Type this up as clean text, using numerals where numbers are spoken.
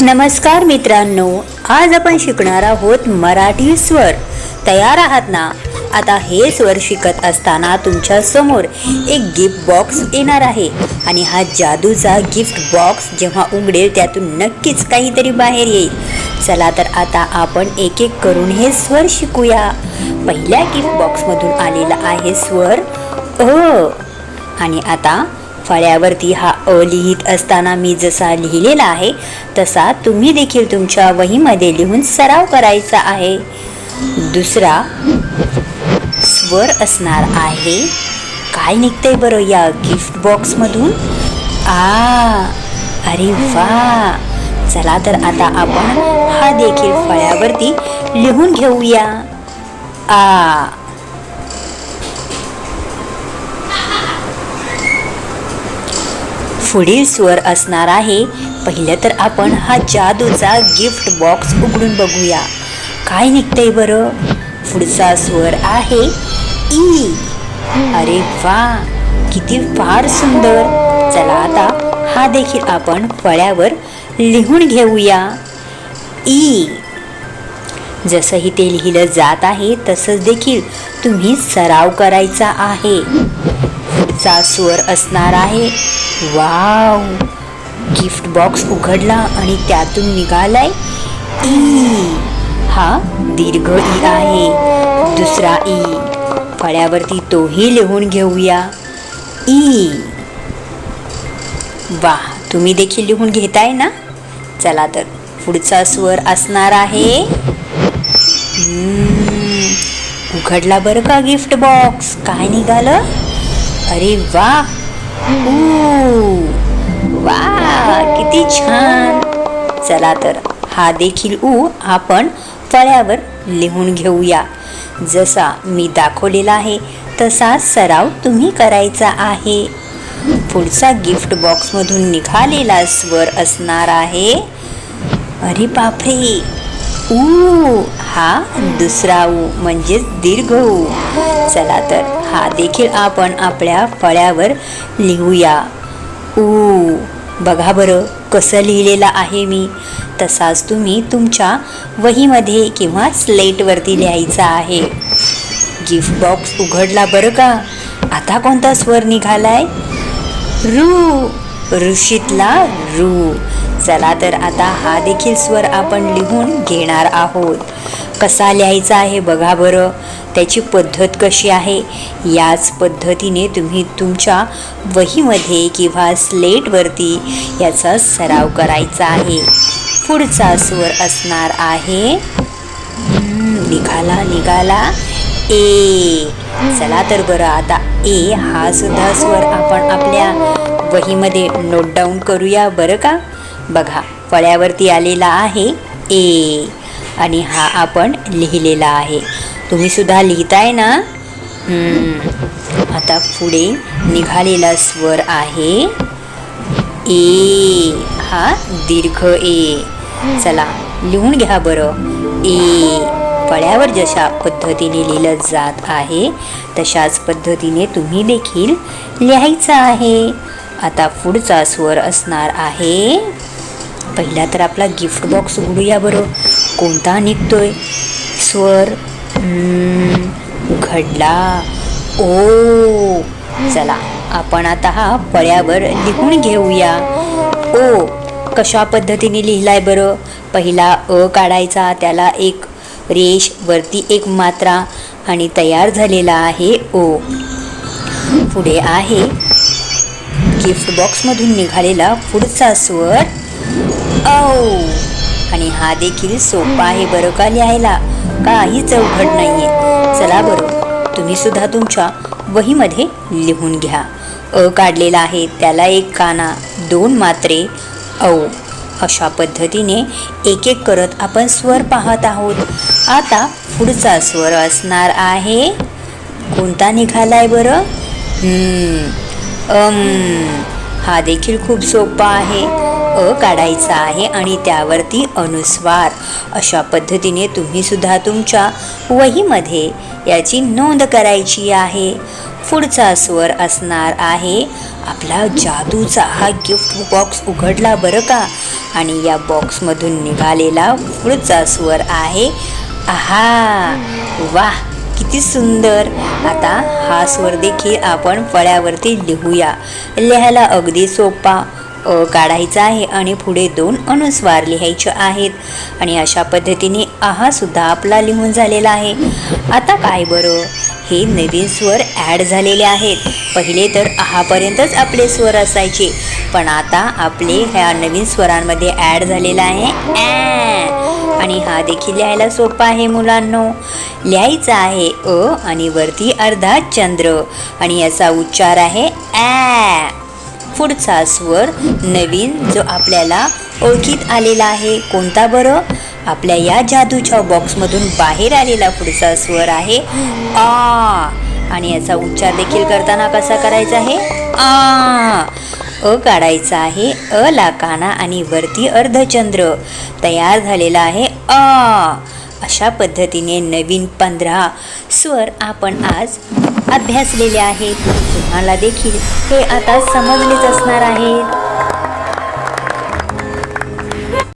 नमस्कार मित्रांनो, आज आपण शिकणार आहोत मराठी स्वर. तयार आहात ना? आता हे स्वर शिकत असताना तुमच्या समोर एक गिफ्ट बॉक्स येणार आहे आणि हा जादूचा गिफ्ट बॉक्स जेव्हा उघडेल त्यातून नक्कीच काहीतरी बाहेर येईल. चला तर आता आपण एक एक करून हे स्वर शिकूया. पहिल्या गिफ्ट बॉक्समधून आलेला आहे स्वर अ. आणि आता फळ्यावरती हा अ लिहित असताना मी जसा लिहिलेला आहे तसा तुम्ही देखील तुमच्या वहीमध्ये लिहून सराव करायचा आहे. दुसरा स्वर असणार आहे, काय निघतंय बरं या गिफ्ट बॉक्समधून? आ. अरे वा. चला तर आता आपण हा देखील फळ्यावरती लिहून घेऊया. आ. पुढील स्वर असणार आहे, पहिलं तर आपण हा जादूचा गिफ्ट बॉक्स उघडून बघूया, काय निघतंय बरं. पुढचा स्वर आहे ई. अरे वा, किती फार सुंदर. चला आता हा देखील आपण फळ्यावर लिहून घेऊया. ई. जसंही ते लिहिलं जात आहे तसंच देखील तुम्ही सराव करायचा आहे. पुढचा स्वर असणार आहे, वाव. गिफ्ट बॉक्स उघडला आणि त्यातून निघालाय ई. हा दीर्घ ई आहे. दुसरा ई फळ्यावरती तोही लिहून घेऊया. ई. वा, तुम्ही देखील लिहून घेताय ना? चला तर पुढचा स्वर असणार आहे, उघडला बरं का गिफ्ट बॉक्स, काय निघालं? अरे वा. वा, किती छान. चला तर हा देखील ऊ आपण फळ्यावर लिहून घेऊया. जसा मी दाखवलेला आहे तसा सराव तुम्ही करायचा आहे. पुढचा गिफ्ट बॉक्समधून निघालेला स्वर असणार आहे, अरे बापरे, ऊ. हा दुसरा ऊ म्हणजेच दीर्घ ऊ. चला तर हा देखील आपण आपल्या फळ्यावर लिहूया. ऊ. बघा बरं कसं लिहिलेलं आहे मी, तसाच तुम्ही तुमच्या वहीमध्ये किंवा स्लेटवरती लिहायचा आहे. गिफ्ट बॉक्स उघडला बरं का. आता कोणता स्वर निघालाय? रू. ऋषीतला रू. चला तर आता हा देखील स्वर आपण लिहून घेणार आहोत. कसा लिहायचा आहे बघा बरं, त्याची पद्धत कशी आहे. याच पद्धतीने तुम्ही तुमच्या वहीमध्ये किंवा स्लेटवरती याचा सराव करायचा आहे. पुढचा स्वर असणार आहे, निघाला ए. चला तर बरं आता ए हा सुद्धा स्वर आपण आपल्या वहीमध्ये नोट डाऊन करूया बरं का. बघा फळ्यावरती आलेला आहे ए आणि हा आपण लिहिलेला आहे. तुम्ही सुद्धा लिहिताय ना? आता पुढे निघालेला स्वर आहे ए. हा दीर्घ ए. चला लिहून घ्या बरं. ए फळ्यावर जशा पद्धतीने लिहिलं जात आहे तशाच पद्धतीने तुम्ही देखील लिहायचं आहे. आता पुढचा स्वर असणार आहे, पहिला तर आपला गिफ्ट बॉक्स उघडूया बरं, कोणता निघतोय स्वर? उघडला ओ. चला आपण आता हा फळ्यावर लिहून घेऊया. ओ कशा पद्धतीने लिहिलाय बरं? पहिला अ काढायचा, त्याला एक रेष, वरती एक मात्रा आणि तयार झालेला आहे ओ. पुढे आहे गिफ्ट बॉक्समधून निघालेला पुढचा स्वर औ. आणि हा देखील सोपा आहे बरं का लिहायला, काहीच अवघड नाहीये. चला बरं तुम्ही सुद्धा तुमच्या वहीमध्ये लिहून घ्या. अ काढलेला आहे, त्याला एक काना, दोन मात्रे औ. अशा पद्धतीने एक एक करत आपण स्वर पाहत आहोत. आता पुढचा स्वर असणार आहे, कोणता निघालाय बरं? हा देखील खूप सोपा आहे. अ काढायचा आहे आणि त्यावरती अनुस्वार. अशा पद्धतीने तुम्ही सुद्धा तुमच्या वहीमध्ये याची नोंद करायची आहे. पुढचा स्वर असणार आहे आपला जादूचा हा गिफ्ट बॉक्स उघडला बरं का. आणि या बॉक्समधून निघालेला पुढचा स्वर आहे आहा. वाह, किती सुंदर. आता हा स्वर देखील आपण फळ्यावरती लिहूया. लिहायला अगदी सोपा. काढायचा आहे आणि पुढे 2 अनुस्वार लिहायचे आहेत. आणि अशा पद्धतीने आहा सुद्धा आपला लिहून झालेला आहे. आता काय बरं, हे नवीन स्वर ॲड झालेले आहेत. पहिले तर आहापर्यंतच आपले स्वर असायचे, पण आता आपले ह्या नवीन स्वरांमध्ये ॲड झालेला आहे ॲ. आणि हा देखील लिहायला सोपा आहे मुलांनो. लिहायचा आहे अ आणि वरती अर्धा चंद्र आणि याचा उच्चार आहे ॲ. पुढचा स्वर नवीन जो आपल्याला ओळखीत आलेला आहे कोणता बरं, आपल्या या जादूच्या बॉक्समधून बाहेर आलेला पुढचा स्वर आहे आ. आणि याचा उच्चार देखील करताना कसा करायचा आहे आ. अ काढायचा आहे, अ ला काना आणि वरती अर्धचंद्र. तयार झालेला आहे आ. अशा पद्धतीने नवीन 15 स्वर आपण आज अभ्यासलेले आहेत. तुम्हाला देखील हे आता समजलेच असणार आहेत.